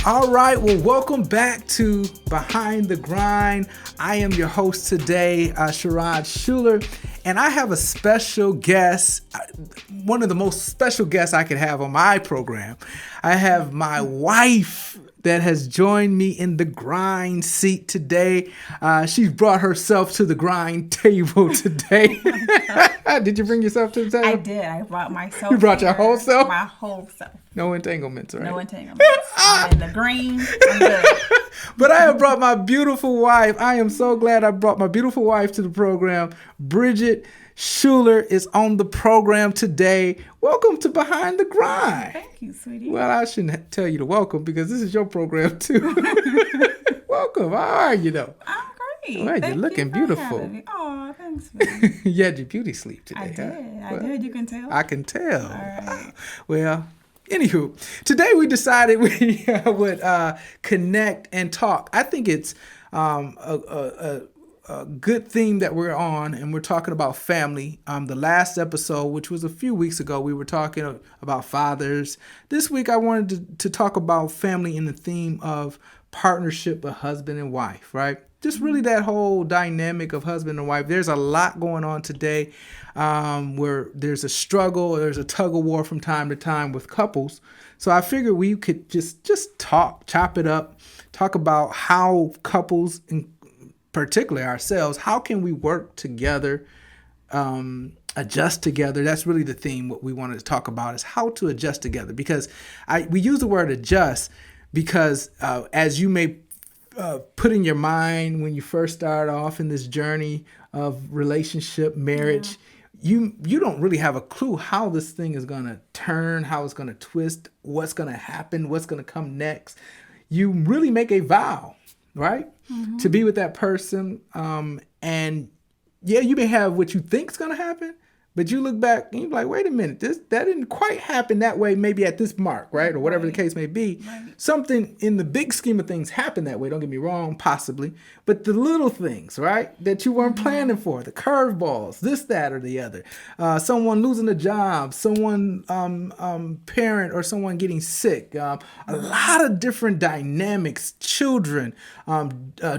All right, well, welcome back to Behind the Grind. I am your host today, Bridgette Schuler, and I have a special guest, one of the most special guests I could have on my program. I have my wife that has joined me in the grind seat today. She's brought herself to the grind table today. Did you bring yourself to the table? I did. I brought myself. You brought your whole self? My whole self. No entanglements, right? No entanglements. I'm in the green. I'm good. But I have brought my beautiful wife. I am so glad I brought my beautiful wife to the program. Bridgette Schuler is on the program today. Welcome to Behind the Grind. Thank you, sweetie. Well, I shouldn't tell you to welcome because this is your program too. Welcome. How are you though? I'm great. Well, you're looking beautiful. Oh, thanks, sweetie. You had your beauty sleep today. I did. Huh? I did. You can tell. I can tell. All right. Well, anywho, today we decided we would connect and talk. I think it's a good theme that we're on, and we're talking about family. The last episode, which was a few weeks ago, we were talking about fathers. This week, I wanted to talk about family in the theme of partnership of husband and wife, right? Just really that whole dynamic of husband and wife. There's a lot going on today where there's a struggle, or there's a tug of war from time to time with couples. So I figured we could just chop it up, talk about how couples, in particularly ourselves, how can we work together, adjust together. That's really the theme. What we wanted to talk about is how to adjust together, because we use the word adjust because as you may put in your mind when you first start off in this journey of relationship, marriage, you don't really have a clue how this thing is going to turn, how it's going to twist, what's going to happen, what's going to come next. You really make a vow, right? Mm-hmm. To be with that person. And yeah, you may have what you think is going to happen, but you look back and you're like, wait a minute, that didn't quite happen that way, maybe at this mark, right? Or whatever the case may be. Right. Something in the big scheme of things happened that way. Don't get me wrong, possibly. But the little things, right, that you weren't planning for, the curveballs, this, that, or the other. Someone losing a job, someone, parent or someone getting sick. A lot of different dynamics, children,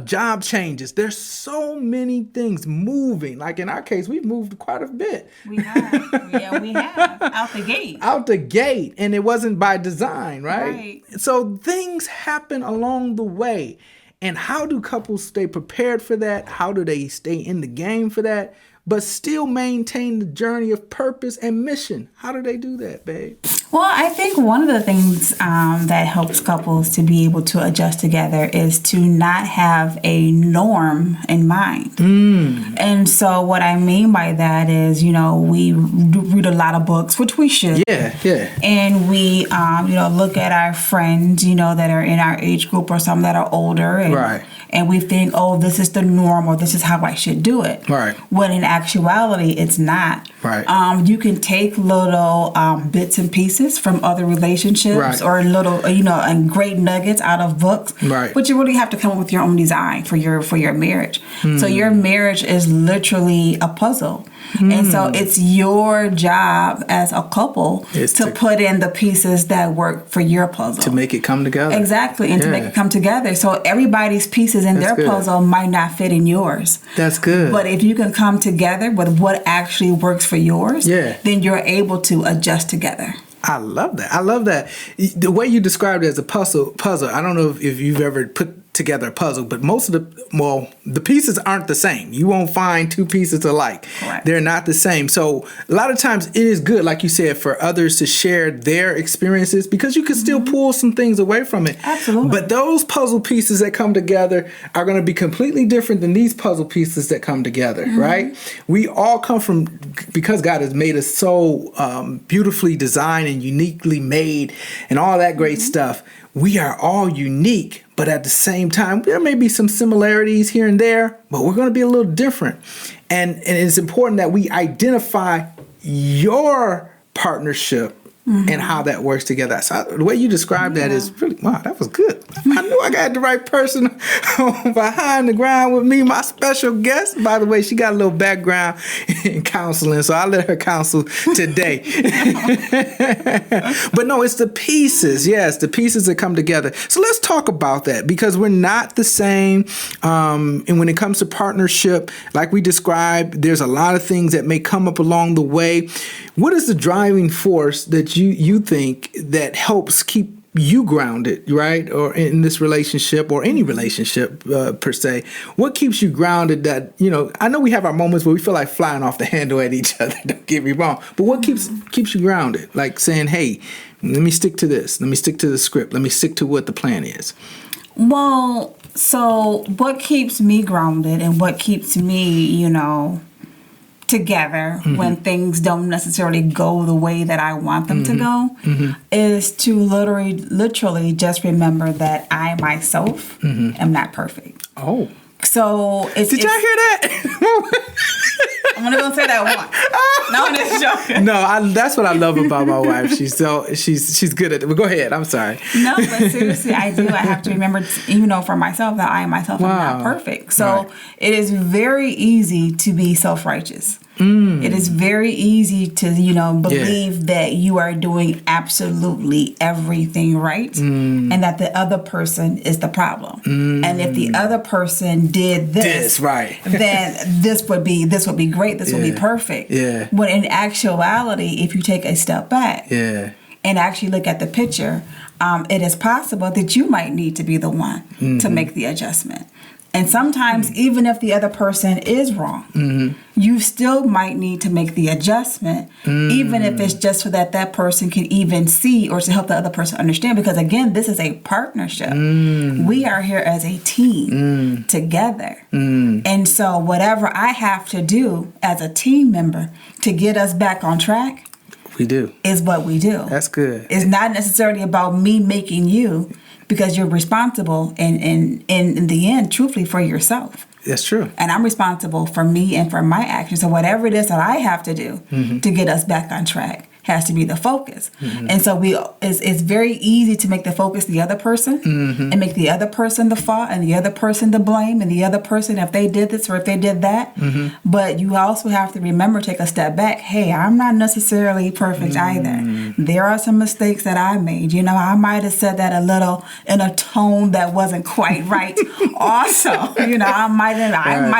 job changes. There's so many things moving. Like in our case, we've moved quite a bit. We have. Yeah, we have. Out the gate. Out the gate. And it wasn't by design, right? So things happen along the way. And how do couples stay prepared for that? How do they stay in the game for that, but still maintain the journey of purpose and mission? How do they do that, babe? Well, I think one of the things that helps couples to be able to adjust together is to not have a norm in mind. And so what I mean by that is, we read a lot of books, which we should. Yeah. And we, look at our friends, that are in our age group or some that are older. And, right. And we think, oh, this is the norm, or this is how I should do it. Right. When in actuality, it's not. Right. You can take little bits and pieces from other relationships, right, or little, and great nuggets out of books. Right. But you really have to come up with your own design for your marriage. So your marriage is literally a puzzle. And so it's your job as a couple to put in the pieces that work for your puzzle. To make it come together. Exactly, and to make it come together. So everybody's pieces in their puzzle might not fit in yours. That's good. But if you can come together with what actually works for yours, then you're able to adjust together. I love that. The way you described it as a puzzle, I don't know if you've ever put together a puzzle, but most of the pieces aren't the same. You won't find two pieces alike. Correct. They're not the same. So a lot of times it is good, like you said, for others to share their experiences, because you can still pull some things away from it. Absolutely. But those puzzle pieces that come together are going to be completely different than these puzzle pieces that come together, right? We all come from, because God has made us so beautifully designed and uniquely made and all that great stuff. We are all unique, but at the same time, there may be some similarities here and there, but we're going to be a little different. And it's important that we identify your partnership and how that works together. So the way you described that is really, wow, that was good. I knew I got the right person behind the ground with me, my special guest. By the way, she got a little background in counseling, so I'll let her counsel today. But no, it's the pieces. Yes, the pieces that come together. So let's talk about that, because we're not the same. And when it comes to partnership, like we described, there's a lot of things that may come up along the way. What is the driving force that you think that helps keep you grounded, right? Or in this relationship or any relationship per se? What keeps you grounded that, I know we have our moments where we feel like flying off the handle at each other, don't get me wrong, but what keeps you grounded? Like saying, hey, let me stick to this. Let me stick to the script. Let me stick to what the plan is. Well, so what keeps me grounded and what keeps me, together when things don't necessarily go the way that I want them to go is to literally just remember that I myself am not perfect. Oh. So it's... Did y'all hear that? I'm only gonna say that once. No, I'm just joking. No, that's what I love about my wife. She's good at it. But go ahead. I'm sorry. No, but seriously, I do. I have to remember, for myself that I myself am not perfect. So It is very easy to be self-righteous. It is very easy to, believe that you are doing absolutely everything right and that the other person is the problem. And if the other person did this right, then this would be great. This would be perfect. Yeah. But in actuality, if you take a step back and actually look at the picture, it is possible that you might need to be the one to make the adjustment. And sometimes, even if the other person is wrong, you still might need to make the adjustment, even if it's just so that person can even see or to help the other person understand. Because again, this is a partnership. We are here as a team together. And so whatever I have to do as a team member to get us back on track, we do. Is what we do. That's good. It's not necessarily about me making you, because you're responsible in the end, truthfully, for yourself. That's true. And I'm responsible for me and for my actions. So whatever it is that I have to do to get us back on track has to be the focus. And so it's very easy to make the focus the other person and make the other person the fault and the other person the blame and the other person if they did this or if they did that. But you also have to remember, take a step back. Hey, I'm not necessarily perfect either. There are some mistakes that I made. I might have said that a little in a tone that wasn't quite right. Also, I might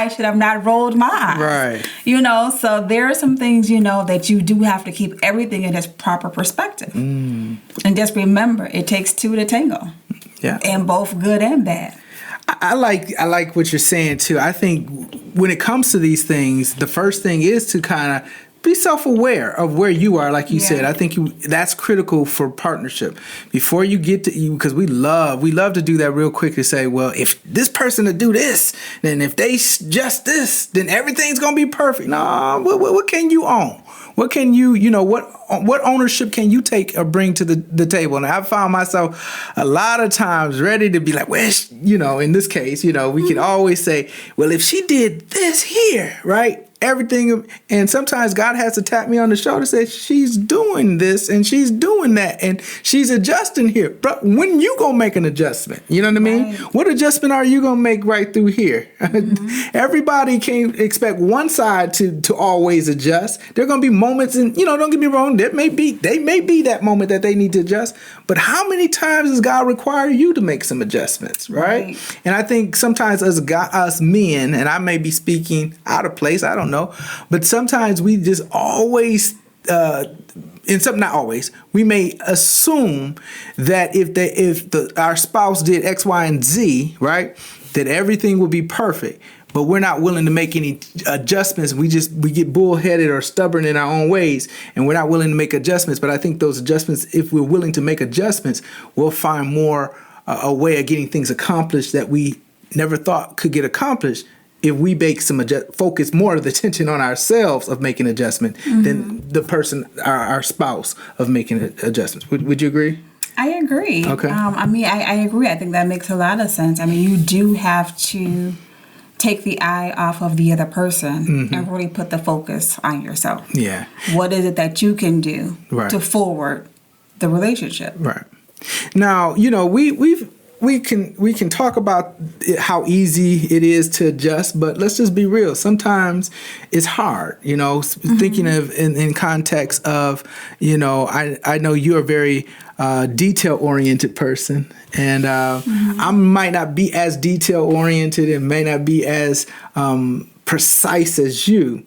should have not rolled my eyes. Right. So there are some things, that you do have to keep everything in its proper perspective. And just remember, it takes two to tango. Yeah. And both good and bad. I like what you're saying too. I think when it comes to these things, the first thing is to kind of be self-aware of where you are, like you said. I think that's critical for partnership. Before you get to you, because we love to do that real quick to say, well, if this person to do this, then if they just this, then everything's gonna be perfect. No, what can you own? What can you what ownership can you take or bring to the table? And I've found myself a lot of times ready to be like, well, in this case, we can always say, well, if she did this here, right? Everything, and sometimes God has to tap me on the shoulder and say, she's doing this and she's doing that and she's adjusting here. But when you gonna make an adjustment? You know what I mean? Right. What adjustment are you gonna make right through here? Everybody can't expect one side to always adjust. There are gonna be moments, and don't get me wrong, they may be that moment that they need to adjust. But how many times does God require you to make some adjustments, right? And I think sometimes us men, and I may be speaking out of place, I don't know, but sometimes we just always, not always, we may assume that if our spouse did X, Y, and Z, right, that everything will be perfect. But we're not willing to make any adjustments. We get bullheaded or stubborn in our own ways, and we're not willing to make adjustments. But I think those adjustments, if we're willing to make adjustments, we'll find more a way of getting things accomplished that we never thought could get accomplished if we make focus more of the attention on ourselves of making adjustment than the person, our spouse, of making adjustments. Would you agree? I agree. Okay. I agree. I think that makes a lot of sense. You do have to take the eye off of the other person and really put the focus on yourself. Yeah. What is it that you can do right. to forward the relationship. Right. Now, we can talk about how easy it is to adjust, but let's just be real. Sometimes it's hard, thinking of in context of, I know you're a very detail oriented person, and I might not be as detail oriented and may not be as precise as you.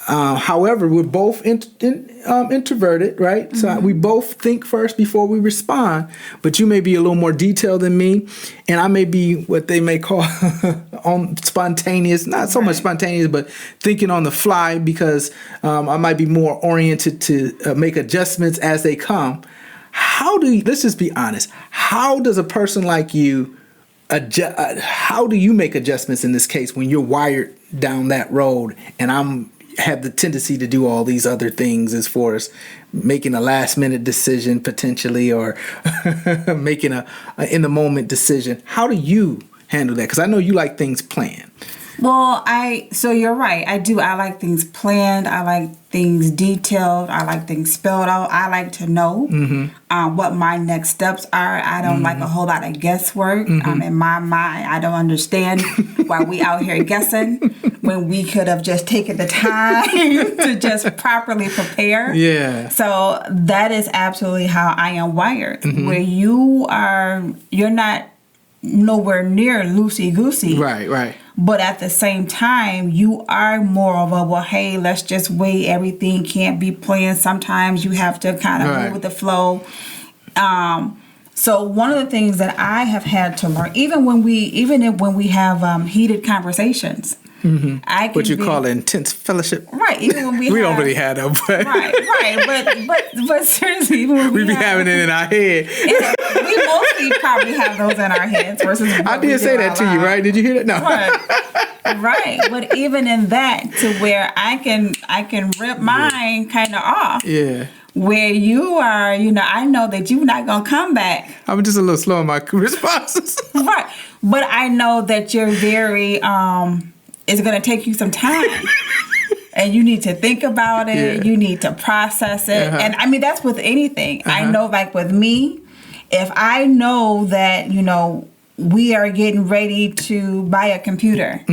However, we're both introverted, right? Mm-hmm. So we both think first before we respond. But you may be a little more detailed than me, and I may be what they may call on spontaneous. Not so much spontaneous, but thinking on the fly, because I might be more oriented to make adjustments as they come. Let's just be honest. How does a person like you how do you make adjustments in this case when you're wired down that road and have the tendency to do all these other things as far as making a last minute decision potentially, or making a in the moment decision? How do you handle that? Because I know you like things planned. Well, so you're right. I do. I like things planned. I like things detailed. I like things spelled out. I like to know what my next steps are. I don't like a whole lot of guesswork. In my mind, I don't understand why we out here guessing when we could have just taken the time to just properly prepare. Yeah. So that is absolutely how I am wired. Where you're not nowhere near loosey-goosey. Right. But at the same time, you are more of a, hey, let's just wait. Everything can't be planned. Sometimes you have to kind of move with the flow. So one of the things that I have had to learn, even when we have heated conversations, I can what you call intense fellowship, right? Even when we don't really have them, but but seriously, even when we be having it in our head. We mostly probably have those in our heads versus. I did say that to you, right? Did you hear that? No. Right. But even in that, to where I can rip mine kind of off. Yeah. Where you are, I know that you're not gonna come back. I'm just a little slow in my responses. Right. But I know that you're very it's going to take you some time. And you need to think about it. Yeah. You need to process it. And I mean, that's with anything. I know, like with me, if I know that, we are getting ready to buy a computer.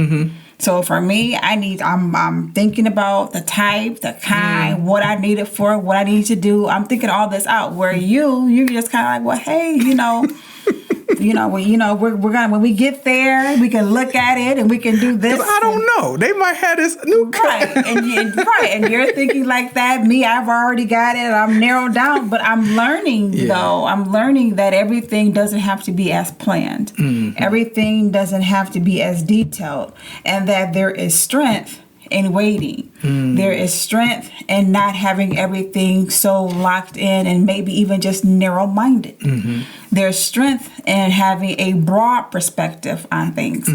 So for me, I'm thinking about the type, the kind, what I need it for, what I need to do. I'm thinking all this out. Where you're just kind of like, well, hey, we're gonna, when we get there, we can look at it and we can do this. I don't know. They might have this new and you're thinking like that. Me, I've already got it. I'm narrowed down, but I'm learning though. I'm learning that everything doesn't have to be as planned. Everything doesn't have to be as detailed, and that there is strength in waiting. There is strength in not having everything so locked in and maybe even just narrow-minded. There's strength in having a broad perspective on things.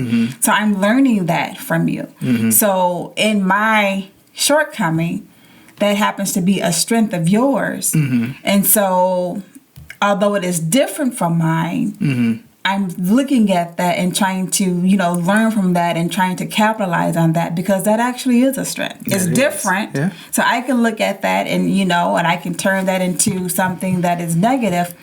So I'm learning that from you. So in my shortcoming, that happens to be a strength of yours. And so although it is different from mine, I'm looking at that and trying to, learn from that and trying to capitalize on that, because that actually is a strength. It's different. Yeah. So I can look at that and, and I can turn that into something that is negative.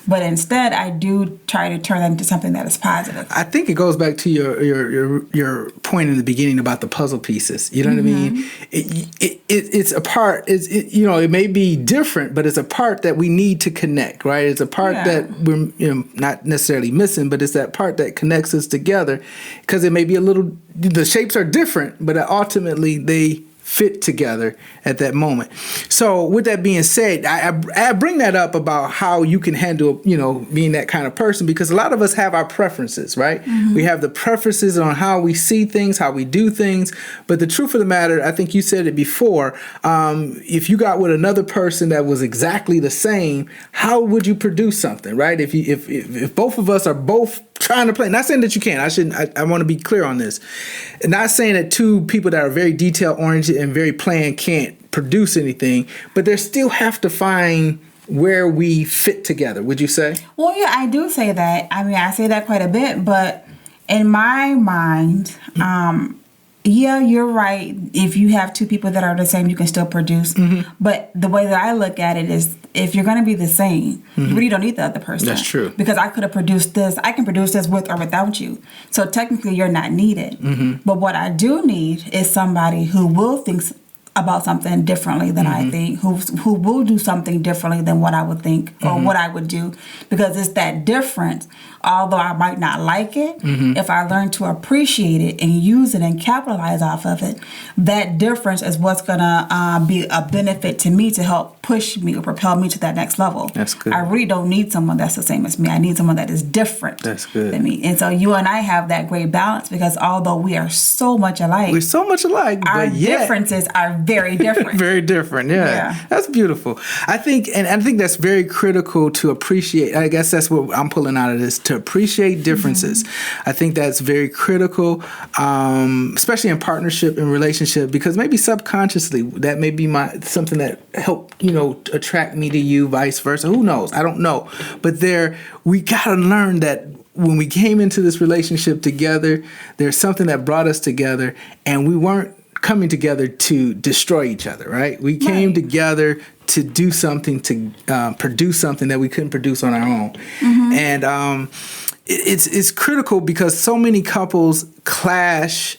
But instead, I do try to turn that into something that is positive. I think it goes back to your point in the beginning about the puzzle pieces. You know what I mean? It's a part. It may be different, but it's a part that we need to connect, right? It's a part that we're not necessarily missing, but it's that part that connects us together, because it may be the shapes are different, but ultimately they fit together at that moment. So with that being said, I bring that up about how you can handle, being that kind of person, because a lot of us have our preferences, right? We have the preferences on how we see things, how we do things. But the truth of the matter, I think you said it before, if you got with another person that was exactly the same, how would you produce something, right? If both of us are both trying to play, not saying that you can't, I want to be clear on this. Not saying that two people that are very detail oriented and very planned can't produce anything, but they still have to find where we fit together, would you say? Well, yeah, I do say that. I mean, I say that quite a bit, but in my mind, Yeah, you're right. If you have two people that are the same, you can still produce. But the way that I look at it is, if you're going to be the same, you really don't need the other person. That's true. Because I could have produced this. I can produce this with or without you. So technically, you're not needed. But what I do need is somebody who will think about something differently than I think, who will do something differently than what I would think or what I would do, because it's that difference. Although I might not like it, if I learn to appreciate it and use it and capitalize off of it, that difference is what's gonna be a benefit to me to help push me or propel me to that next level. That's good. I really don't need someone that's the same as me. I need someone that is different That's good. than me. And so you and I have that great balance, because although we are so much alike, We're so much alike, our but yet differences are very different. very different. Yeah. That's beautiful. I think that's very critical to appreciate. I guess that's what I'm pulling out of this, to appreciate differences. I think that's very critical, especially in partnership and relationship, because maybe subconsciously that may be something that helped, attract me to you, vice versa. Who knows? I don't know. But we got to learn that when we came into this relationship together, there's something that brought us together, and we weren't coming together to destroy each other, right? We came together to do something, to produce something that we couldn't produce on our own. And it's critical because so many couples clash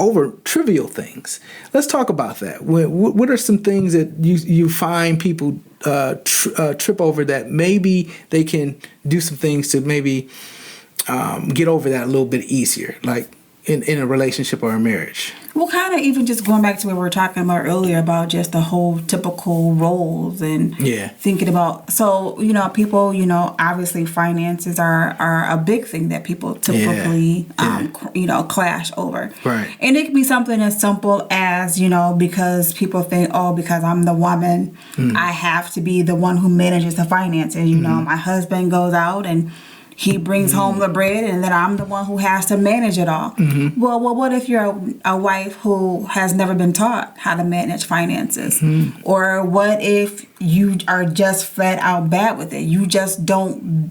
over trivial things. Let's talk about that. What are some things that you find people trip over, that maybe they can do some things to maybe get over that a little bit easier, like in a relationship or a marriage? Well, kind of even just going back to what we were talking about earlier about just the whole typical roles and thinking about, so, people, obviously finances are a big thing that people typically, clash over. Right. And it can be something as simple as, because people think, because I'm the woman, I have to be the one who manages the finances. My husband goes out and he brings home the bread, and then I'm the one who has to manage it all. Well, what if you're a wife who has never been taught how to manage finances? Or what if you are just flat out bad with it? You just don't,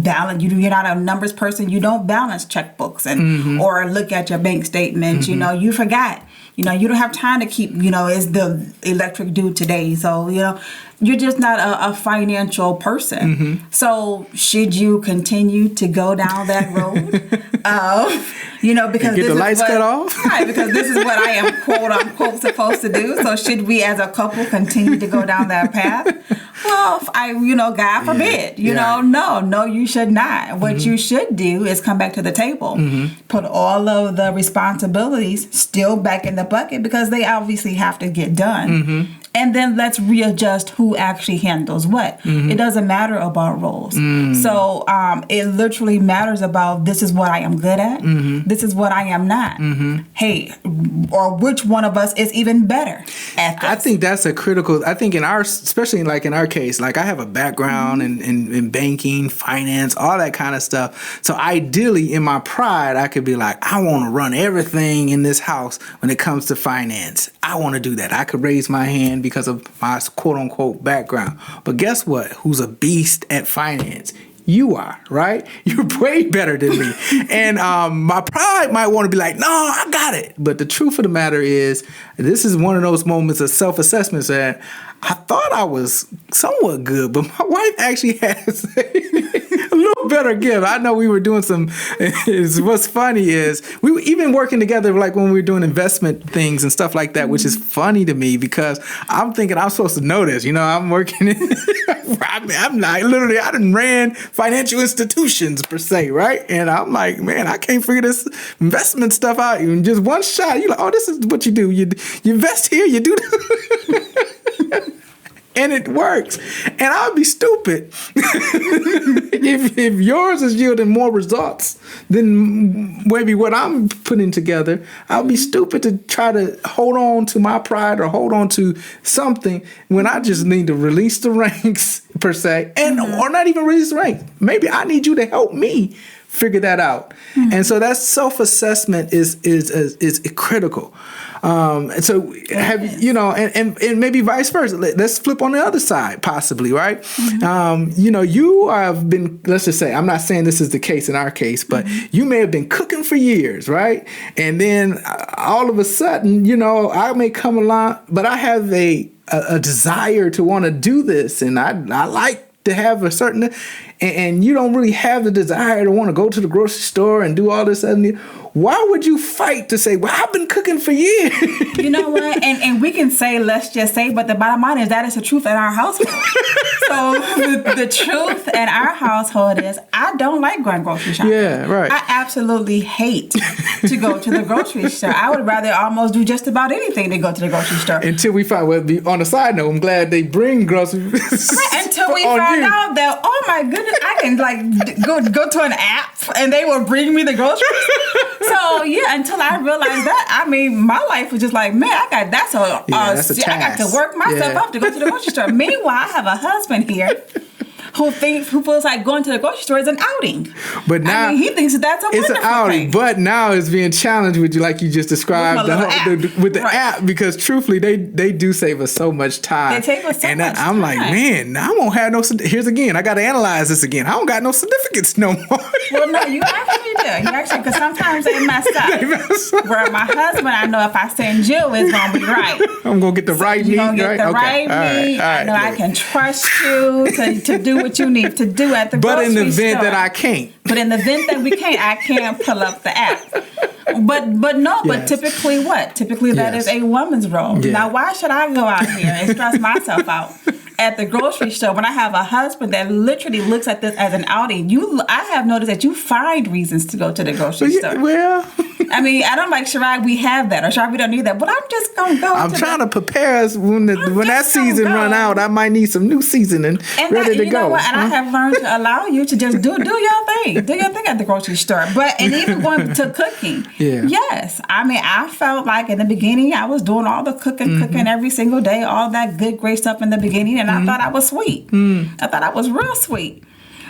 balance. You're not a numbers person. You don't balance checkbooks and or look at your bank statements. You forgot. You don't have time to keep, it's the electric due today. So, you're just not a financial person. So should you continue to go down that road? Because get the lights cut off? Right, because this is what I am, quote unquote, supposed to do. So should we as a couple continue to go down that path? Well, God forbid, no, you should not. What you should do is come back to the table, put all of the responsibilities still back in the bucket, because they obviously have to get done. And then let's readjust who actually handles what. It doesn't matter about roles. So it literally matters about, this is what I am good at. This is what I am not. Hey, or which one of us is even better at this. I think that's I think especially in our case, like I have a background in banking, finance, all that kind of stuff. So ideally, in my pride, I could be like, I want to run everything in this house when it comes to finance. I want to do that. I could raise my hand because of my quote unquote background. But guess what? Who's a beast at finance? You are, right? You're way better than me. And my pride might want to be like, no, I got it. But the truth of the matter is, this is one of those moments of self-assessment that I thought I was somewhat good, but my wife actually has a little better gift. I know we were doing what's funny is we were even working together, like when we were doing investment things and stuff like that, which is funny to me because I'm thinking I'm supposed to know this. I'm working I'm not literally, I done ran financial institutions per se, right? And I'm like, man, I can't figure this investment stuff out in just one shot. You're like, oh, this is what you do. You invest here, you do this. And it works. And I would be stupid if yours is yielding more results than maybe what I'm putting together. I would be stupid to try to hold on to my pride or hold on to something when I just need to release the ranks per se, or not even release the ranks. Maybe I need you to help me figure that out. And so that self-assessment is critical. And so and maybe vice versa. Let's flip on the other side, possibly, right? You have been, let's just say, I'm not saying this is the case in our case, but you may have been cooking for years, right? And then all of a sudden, I may come along, but I have a desire to want to do this, and I like to have a certain, and you don't really have the desire to want to go to the grocery store and do all this other. Why would you fight to say, well, I've been cooking for years? You know what? And we can say, let's just say, but the bottom line is that is the truth in our household. So the truth in our household is I don't like going grocery shopping. Yeah, right. I absolutely hate to go to the grocery store. I would rather almost do just about anything than go to the grocery store. Until we find, on a side note, I'm glad they bring groceries. Until we find out that, oh my goodness, I can go to an app and they will bring me the groceries. So yeah, until I realized that, my life was just like, man, that's a task. I got to work myself up to go to the grocery store. Meanwhile, I have a husband here who feels like going to the grocery store is an outing. But now he thinks that's a wonderful an outing. thing. But now it's being challenged with you, like you just described, with the app, because truthfully, they do save us so much time. They save us so much time. I'm like, man, I won't have no. Here's again, I got to analyze this again. I don't got no certificates no more. Well, no, you actually do. Because sometimes they mess up. Where my husband, I know if I send you, it's gonna be right. I'm gonna get the right meat. You're gonna get the right meat. All right. I know I can trust you to do what you need to do at the grocery store. But in the event that I can't. But in the event that we can't, I can't pull up the app. But typically what? Typically that is a woman's role. Yeah. Now, why should I go out here and stress myself out at the grocery store when I have a husband that literally looks at this as an outing? I have noticed that you find reasons to go to the grocery store. Well, I don't like Sherrod, we have that, or Sherrod, we don't need that. But I'm just gonna go. I'm trying to prepare us when that season run out. I might need some new seasoning ready to go. Know what? And I have learned to allow you to just do your thing. Do your thing at the grocery store. And even going to cooking. Yeah. Yes. I felt like in the beginning I was doing all the cooking every single day, all that good, great stuff in the beginning, and I thought I was sweet. I thought I was real sweet.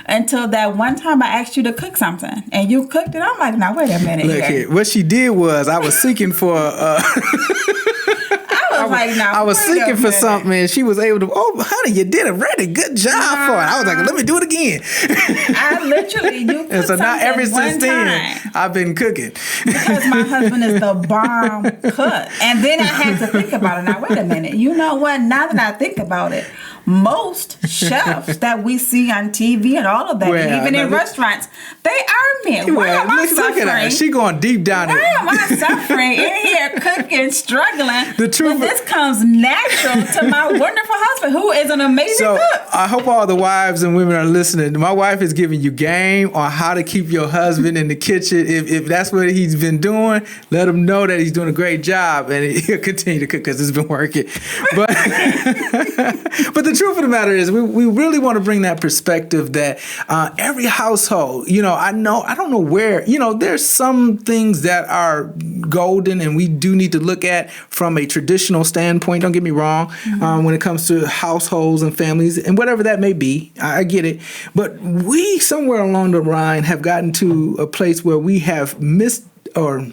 Until that one time I asked you to cook something, and you cooked it. I'm like, now wait a minute. Look here. What she did was I was seeking for. I was seeking for something, and she was able to. Oh, honey, you did a really good job for it. I was like, let me do it again. I literally you. And so now, ever since then, I've been cooking. Because my husband is the bomb cook, and then I had to think about it. Now wait a minute. You know what? Now that I think about it, most chefs that we see on TV and all of that, even in restaurants, they are men. Why am I suffering? Look at her. She going deep down. Why am I suffering in here cooking, struggling? The truth. This comes natural to my wonderful husband, who is an amazing cook. I hope all the wives and women are listening. My wife is giving you game on how to keep your husband in the kitchen. If that's what he's been doing, let him know that he's doing a great job, and he'll continue to cook because it's been working. But the truth of the matter is, we really want to bring that perspective that every household, I don't know where, there's some things that are golden and we do need to look at from a traditional standpoint. Don't get me wrong, when it comes to households and families and whatever that may be. I get it. But we somewhere along the line have gotten to a place where we have missed or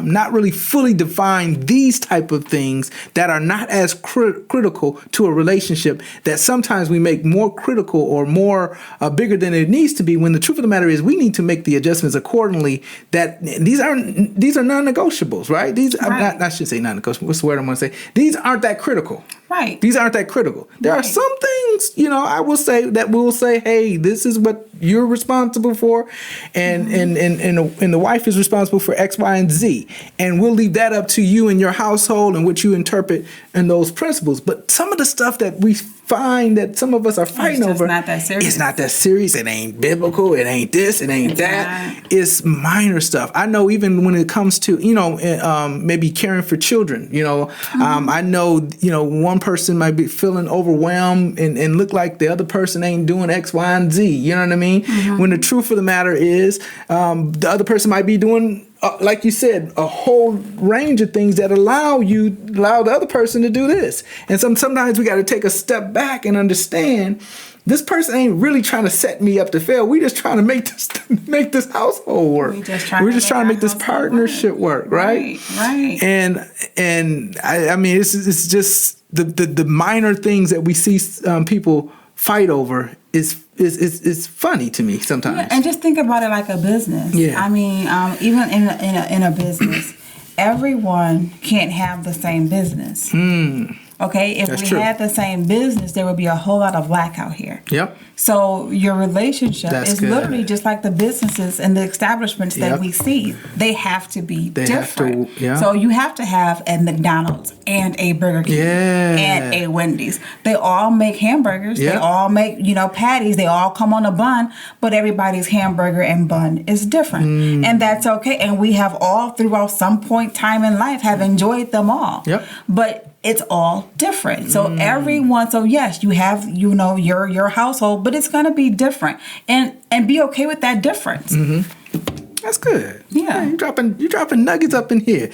not really fully define these type of things that are not as critical to a relationship, that sometimes we make more critical or more bigger than it needs to be, when the truth of the matter is we need to make the adjustments accordingly. That these are non-negotiables, right? I should say non-negotiable. What's the word I'm going to say? These aren't that critical. Right. These aren't that critical. There are some things, I will say that we'll say, hey, this is what you're responsible for, and the wife is responsible for X, Y, and Z. And we'll leave that up to you and your household and what you interpret in those principles. But some of the stuff that we find that some of us are fighting over, not that serious. It's not that serious. It ain't biblical. It ain't this. It ain't that. It's minor stuff. I know even when it comes to, maybe caring for children, I know, one person might be feeling overwhelmed and look like the other person ain't doing X, Y, and Z. You know what I mean? When the truth of the matter is, the other person might be doing like you said, a whole range of things that allow the other person to do this. And sometimes we got to take a step back and understand this person ain't really trying to set me up to fail. We just trying to make this household work. We're just trying to make this partnership work, right? Right. And I mean, it's just the minor things that we see people fight over is funny to me sometimes. Yeah, and just think about it like a business. Yeah. I mean, even in a business, everyone can't have the same business. Okay, if That's we true. had the same business, there would be a whole lot of blackout here. Yep. So your relationship is good. literally just like the businesses and the establishments that Yep. we see. They have to be They have to, different. yeah. So you have to have a McDonald's and a Burger King and a Wendy's. They all make hamburgers. Yep. They all make, patties. They all come on a bun, but everybody's hamburger and bun is different. And that's okay. And we have all throughout some point time in life have enjoyed them all. Yep. But it's all different. So everyone, so yes, you have, your household, but it's going to be different, and be okay with that difference. That's good. Yeah. You dropping nuggets up in here.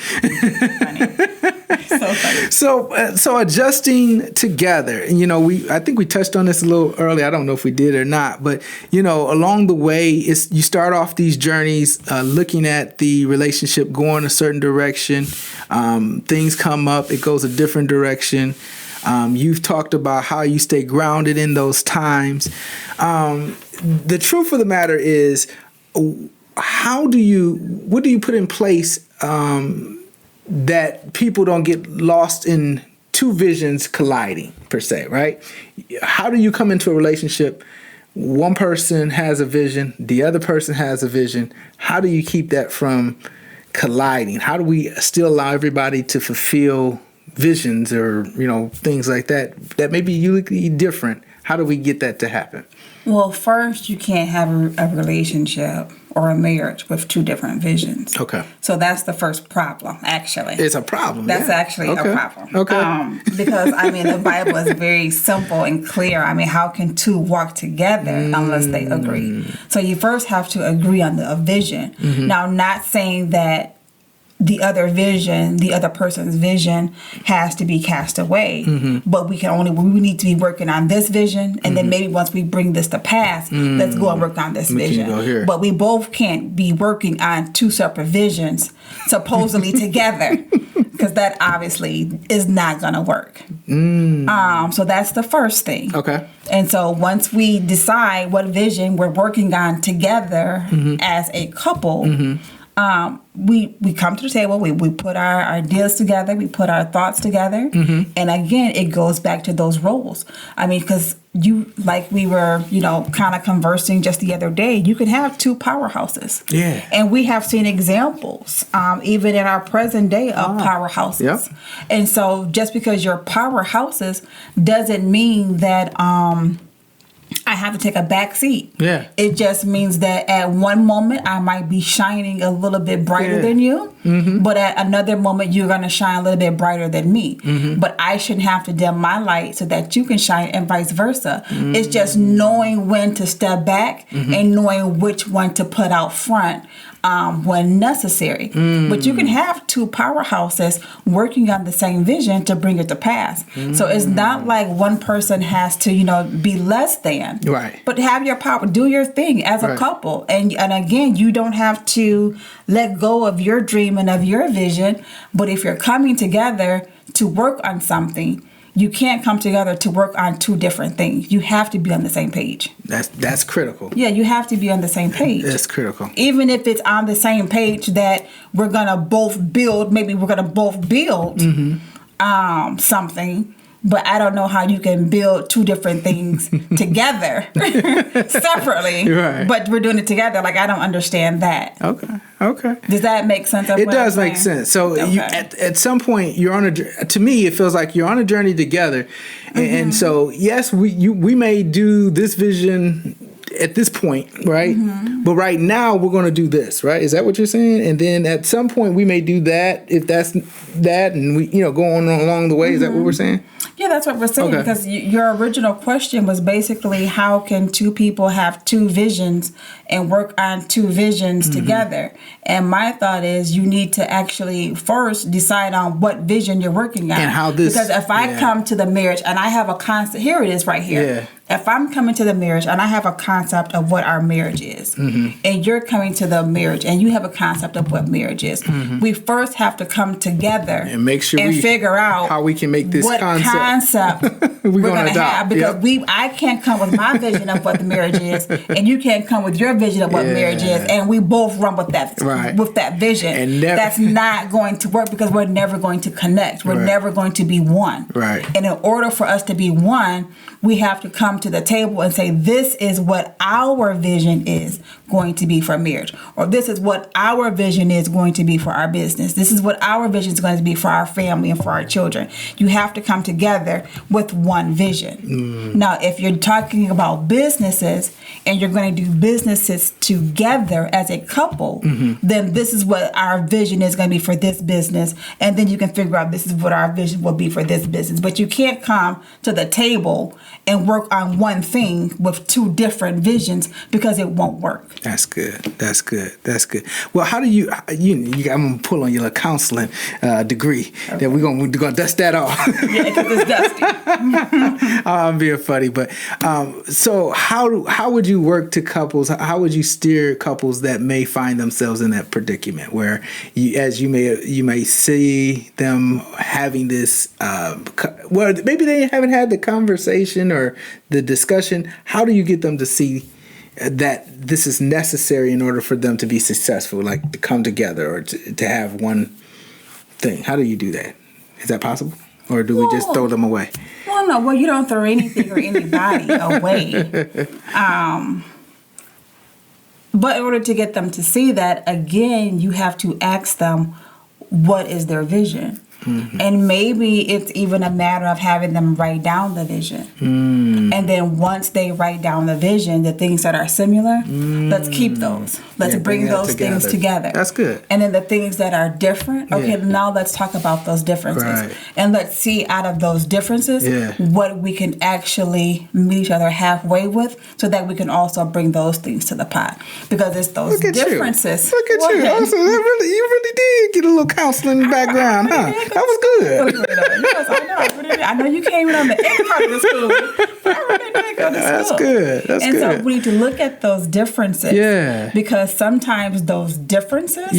So funny. So adjusting together. I think we touched on this a little earlier. I don't know if we did or not, but along the way, you start off these journeys looking at the relationship going a certain direction. Things come up, it goes a different direction. You've talked about how you stay grounded in those times. The truth of the matter is, what do you put in place that people don't get lost in two visions colliding, per se, right? How do you come into a relationship? One person has a vision, the other person has a vision. How do you keep that from colliding? How do we still allow everybody to fulfill visions or, things like that may be uniquely different? How do we get that to happen? Well, first, you can't have a relationship or a marriage with two different visions. Okay. So that's the first problem, actually. It's a problem. That's actually a problem. Okay. Because, the Bible is very simple and clear. how can two walk together unless they agree? So you first have to agree on the vision. Now, not saying that the other person's vision has to be cast away, but we need to be working on this vision, and then maybe once we bring this to pass, let's go and work on this vision. Go here. But we both can't be working on two separate visions supposedly together, because that obviously is not going to work. So that's the first thing. Okay. And so once we decide what vision we're working on together as a couple, we come to the table, we put our ideas together, we put our thoughts together, and again, it goes back to those roles. Because we were, kind of conversing just the other day, you could have two powerhouses. Yeah. And we have seen examples, even in our present day, of powerhouses. Yep. And so just because you're powerhouses doesn't mean that I have to take a back seat. Yeah. It just means that at one moment I might be shining a little bit brighter than you, but at another moment you're going to shine a little bit brighter than me. But I shouldn't have to dim my light so that you can shine, and vice versa. It's just knowing when to step back and knowing which one to put out front when necessary. But you can have two powerhouses working on the same vision to bring it to pass. So it's not like one person has to, be less than. Right. But have your power, do your thing as a couple. And again, you don't have to let go of your dream and of your vision. But if you're coming together to work on something, you can't come together to work on two different things. You have to be on the same page. That's critical. Yeah, you have to be on the same page. That's critical. Even if it's on the same page that we're going to both build, maybe we're going to both build something, but I don't know how you can build two different things together separately, but we're doing it together. I don't understand that. Okay. Does that make sense? It does make sense. So you, at some point, you're on to me, it feels like you're on a journey together. And so, yes, we may do this vision at this point, right? But right now we're going to do this, right? Is that what you're saying? And then at some point we may do that, if that's that, and we, go on along the way. Is that what we're saying? Yeah, that's what we're saying. Okay. Because your original question was basically how can two people have two visions and work on two visions together? And my thought is you need to actually first decide on what vision you're working on. And how this... Because if I come to the marriage and I have a concept, here it is right here. Yeah. If I'm coming to the marriage and I have a concept of what our marriage is, and you're coming to the marriage and you have a concept of what marriage is, we first have to come together and make sure and figure out how we can make this what concept we're going to have. Because I can't come with my vision of what the marriage is, and you can't come with your vision of what marriage is, and we both run with that with that vision. And that's not going to work because we're never going to connect. We're never going to be one. Right. And in order for us to be one, we have to come to the table and say, this is what our vision is going to be for marriage, or this is what our vision is going to be for our business. This is what our vision is going to be for our family and for our children. You have to come together with one vision. Now, if you're talking about businesses and you're going to do businesses together as a couple, then this is what our vision is going to be for this business. And then you can figure out this is what our vision will be for this business. But you can't come to the table and work on one thing with two different visions because it won't work. That's good. That's good. That's good. Well, how do you I'm going to pull on your counseling degree. That we're going to dust that off. Yeah, because it's dusty. I'm being funny, but so how would you work to couples? How would you steer couples that may find themselves in that predicament where you may see them having this well, maybe they haven't had the conversation or the discussion. How do you get them to see that this is necessary in order for them to be successful, like to come together or to have one thing? How do you do that? Is that possible? Or do we just throw them away? Well, no. Well, you don't throw anything or anybody away. But in order to get them to see that, again, you have to ask them, what is their vision? And maybe it's even a matter of having them write down the vision. And then once they write down the vision, the things that are similar, let's keep those. Let's bring those things together. That's good. And then the things that are different, now let's talk about those differences. Right. And let's see out of those differences what we can actually meet each other halfway with so that we can also bring those things to the pot. Because it's those differences. Look at you. You really did get a little counseling background, huh? That was good. Yes, I know. I know you came in on the end part of the school, but I really did go to school. That's good. That's good. And so we need to look at those differences. Yeah. Because sometimes those differences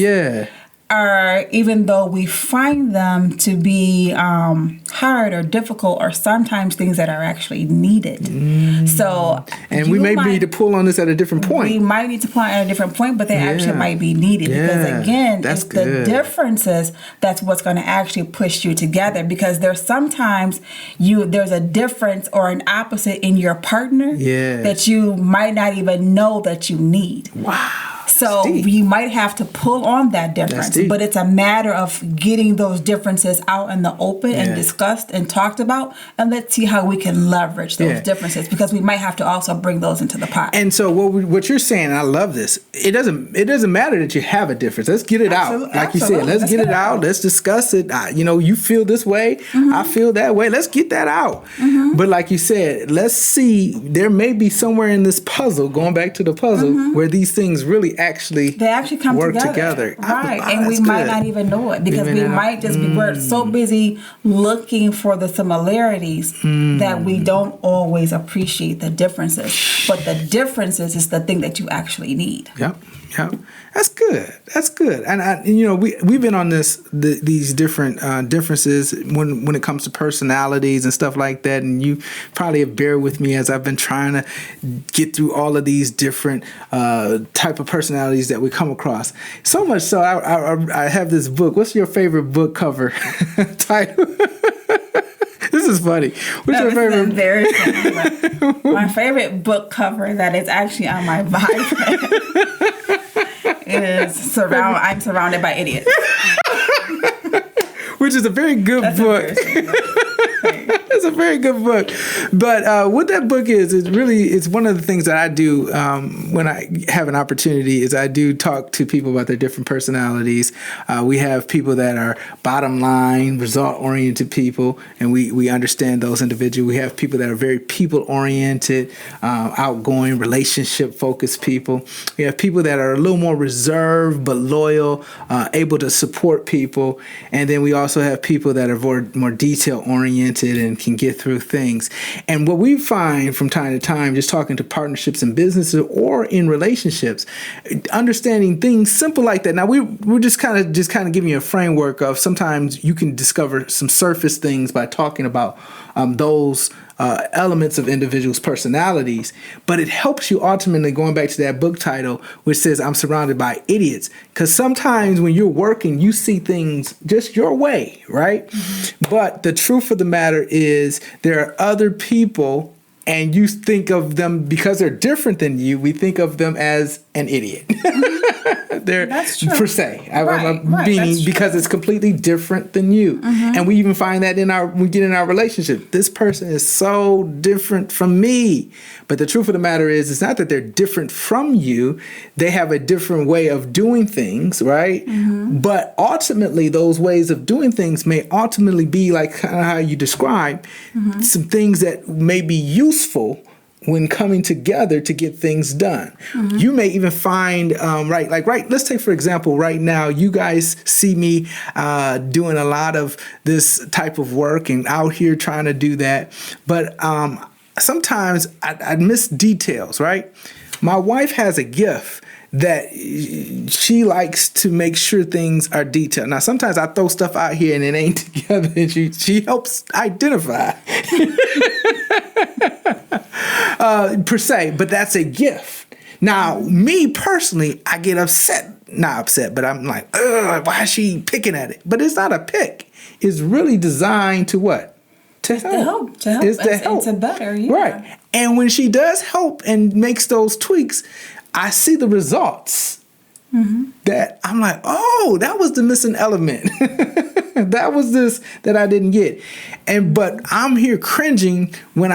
are, even though we find them to be hard or difficult, or sometimes things that are actually needed. So, and we may need to pull on this at a different point. We might need to pull on at a different point, but they actually might be needed because again, it's the differences that's what's going to actually push you together. Because there's sometimes there's a difference or an opposite in your partner that you might not even know that you need. Wow. So you might have to pull on that difference, but it's a matter of getting those differences out in the open and discussed and talked about, and let's see how we can leverage those differences, because we might have to also bring those into the pot. And so what you're saying, and I love this, it doesn't matter that you have a difference. Let's get it out. Like you said, let's get it out. Let's discuss it. You feel this way, I feel that way. Let's get that out. But like you said, let's see, there may be somewhere in this puzzle, going back to the puzzle, where these things really they actually come work together. Right. And we might not even know it, because we might just be, we're so busy looking for the similarities that we don't always appreciate the differences. But the differences is the thing that you actually need. Yep. That's good. That's good. And we've been on these different differences when it comes to personalities and stuff like that. And you probably have bear with me as I've been trying to get through all of these different type of personalities that we come across. So much so, I have this book. What's your favorite book cover title? This is funny. What's your favorite? Embarrassing. My favorite book cover that is actually on my Bible is I'm Surrounded by Idiots. Which is a very good book. It's It's a very good book. But what that book is really, it's one of the things that I do when I have an opportunity is I do talk to people about their different personalities. We have people that are bottom line, result-oriented people, and we understand those individuals. We have people that are very people-oriented, outgoing, relationship-focused people. We have people that are a little more reserved but loyal, able to support people. And then we also have people that are more detail-oriented and can get through things. And what we find from time to time, just talking to partnerships in businesses or in relationships, understanding things simple like that. Now we're just kind of giving you a framework of sometimes you can discover some surface things by talking about those elements of individuals' personalities, but it helps you ultimately, going back to that book title, which says I'm surrounded by idiots, because sometimes when you're working, you see things just your way, right? Mm-hmm. But the truth of the matter is there are other people, and you think of them because they're different than you. We think of them as an idiot. They're That's true. per se. Right, Meaning because it's completely different than you. Mm-hmm. And we even find that we get in our relationship. This person is so different from me. But the truth of the matter is, it's not that they're different from you. They have a different way of doing things, right? Mm-hmm. But ultimately, those ways of doing things may ultimately be like kind of how you describe some things that may be useful when coming together to get things done. Mm-hmm. You may even find, let's take, for example, right now, you guys see me doing a lot of this type of work and out here trying to do that. But sometimes I miss details, right? My wife has a gift that she likes to make sure things are detailed. Now, sometimes I throw stuff out here and it ain't together, and she helps identify. Per se, but that's a gift. Now, me personally, I get not upset, but I'm like, ugh, why is she picking at it? But it's not a pick. It's really designed to what? To help. To help. It's to help. It's to better, yeah. Right. And when she does help and makes those tweaks, I see the results. Mm-hmm. That I'm like, oh, that was the missing element. That was this that I didn't get. But I'm here cringing when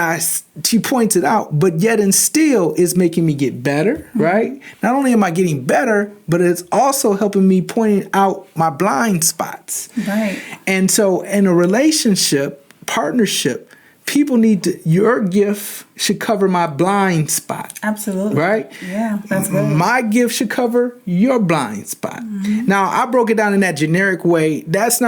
she points it out, but yet and still it's making me get better, mm-hmm. right? Not only am I getting better, but it's also helping me pointing out my blind spots. Right. And so in a relationship, partnership, people your gift should cover my blind spot. Absolutely. Right? Yeah, that's good. My gift should cover your blind spot. Mm-hmm. Now, I broke it down in that generic way. It's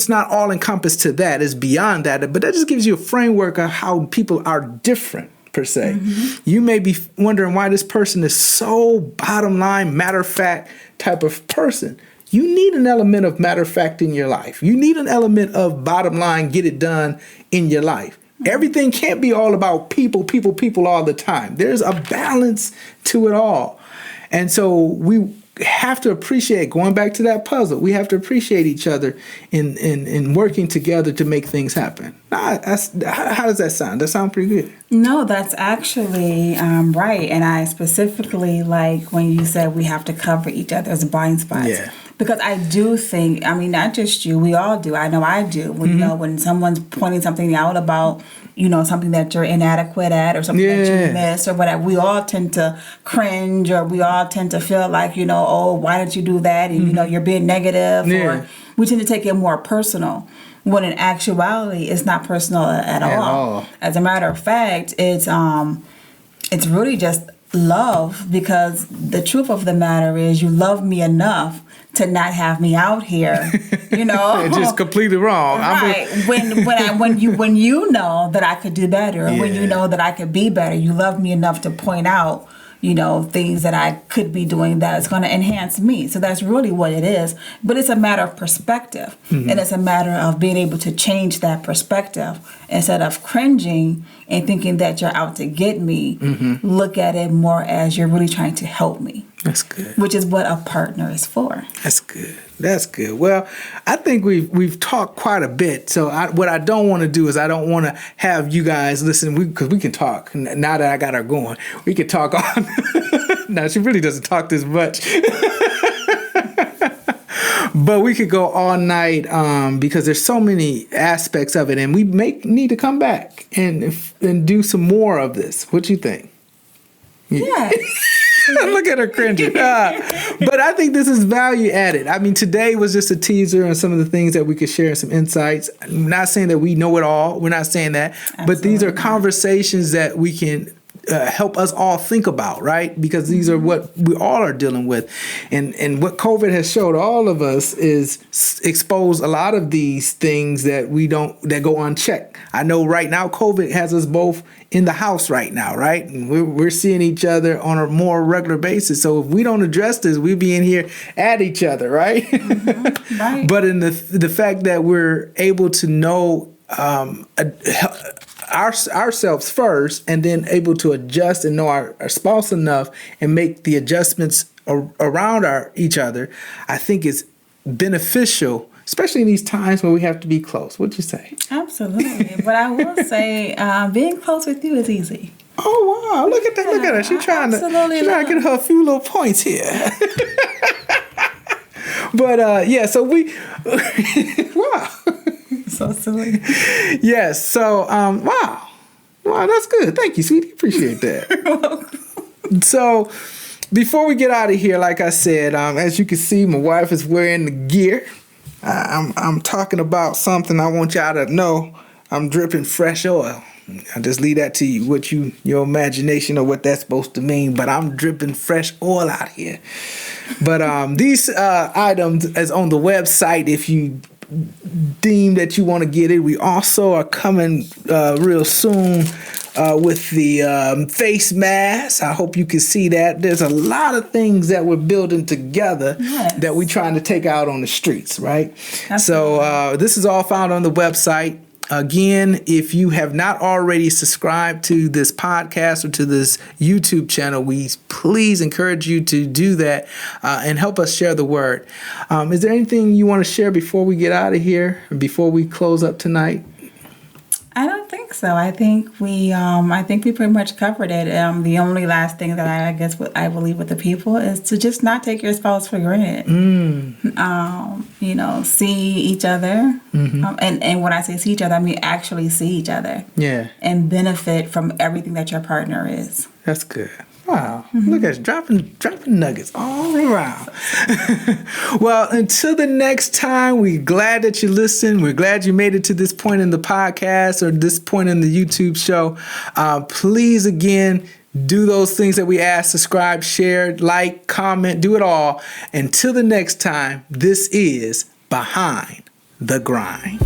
not all encompassed to that. It's beyond that. But that just gives you a framework of how people are different, per se. Mm-hmm. You may be wondering why this person is so bottom line, matter of fact type of person. You need an element of matter of fact in your life. You need an element of bottom line, get it done in your life. Everything can't be all about people all the time. There's a balance to it all. And so we have to appreciate, going back to that puzzle, we have to appreciate each other in working together to make things happen. How does that sound? That sound pretty good. No, that's actually right. And I specifically like when you said we have to cover each other's blind spots. Yeah. Because I do think, I mean, not just you, we all do. I know I do. When, mm-hmm. When someone's pointing something out about, something that you're inadequate at or something that you miss or whatever, we all tend to cringe or we all tend to feel like, oh, why didn't you do that? And, mm-hmm. You're being negative or we tend to take it more personal. When in actuality, it's not personal at all. As a matter of fact, it's really just love, because the truth of the matter is you love me enough to not have me out here, just completely wrong. Right. When you know that I could do better, when you know that I could be better, you love me enough to point out, things that I could be doing that is going to enhance me. So that's really what it is. But it's a matter of perspective. Mm-hmm. And it's a matter of being able to change that perspective. Instead of cringing and thinking that you're out to get me, mm-hmm. look at it more as you're really trying to help me. That's good. Which is what a partner is for. That's good. That's good. Well, I think we've talked quite a bit. So what I don't want to do is I don't want to have you guys listen, because we can talk. Now that I got her going, we can talk on. Now, she really doesn't talk this much. But we could go all night because there's so many aspects of it, and we need to come back and do some more of this. What you think? Yes. Look at her cringing. But I think this is value added. I mean, today was just a teaser on some of the things that we could share and some insights. I'm not saying that we know it all. We're not saying that. Absolutely. But these are conversations that we can help us all think about, right? Because these are what we all are dealing with. And what COVID has showed all of us is expose a lot of these things that that go unchecked. I know right now COVID has us both in the house right now, right? And we're seeing each other on a more regular basis. So if we don't address this, we'll be in here at each other, right? Mm-hmm. Right. But in the fact that we're able to know ourselves first, and then able to adjust and know our spouse enough and make the adjustments around each other, I think is beneficial, especially in these times when we have to be close. What'd you say? Absolutely. But I will say being close with you is easy. Oh, wow. Look at that. Look at her. She's trying to get her a few little points here. But so we, wow. So silly. Yes. So, wow, that's good. Thank you, sweetie. Appreciate that. So, before we get out of here, like I said, as you can see, my wife is wearing the gear. I'm talking about something I want y'all to know. I'm dripping fresh oil. I just leave that to you, your imagination of what that's supposed to mean. But I'm dripping fresh oil out here. But these items is on the website if you deem that you want to get it. We also are coming real soon with the face mask. I hope you can see that. There's a lot of things that we're building together that we're trying to take out on the streets, right? Absolutely. So this is all found on the website. Again, if you have not already subscribed to this podcast or to this YouTube channel, we please encourage you to do that and help us share the word. Is there anything you want to share before we get out of here, or before we close up tonight? I don't think so. I think we pretty much covered it. The only last thing that I will leave with the people is to just not take your spouse for granted. See each other. Mm-hmm. And when I say see each other, I mean actually see each other. Yeah. And benefit from everything that your partner is. That's good. Wow. Mm-hmm. Look at you, dropping nuggets all around. Well, until the next time, we're glad that you listened. We're glad you made it to this point in the podcast or this point in the YouTube show. Please, again, do those things that we ask: subscribe, share, like, comment, do it all. Until the next time, this is Behind the Grind.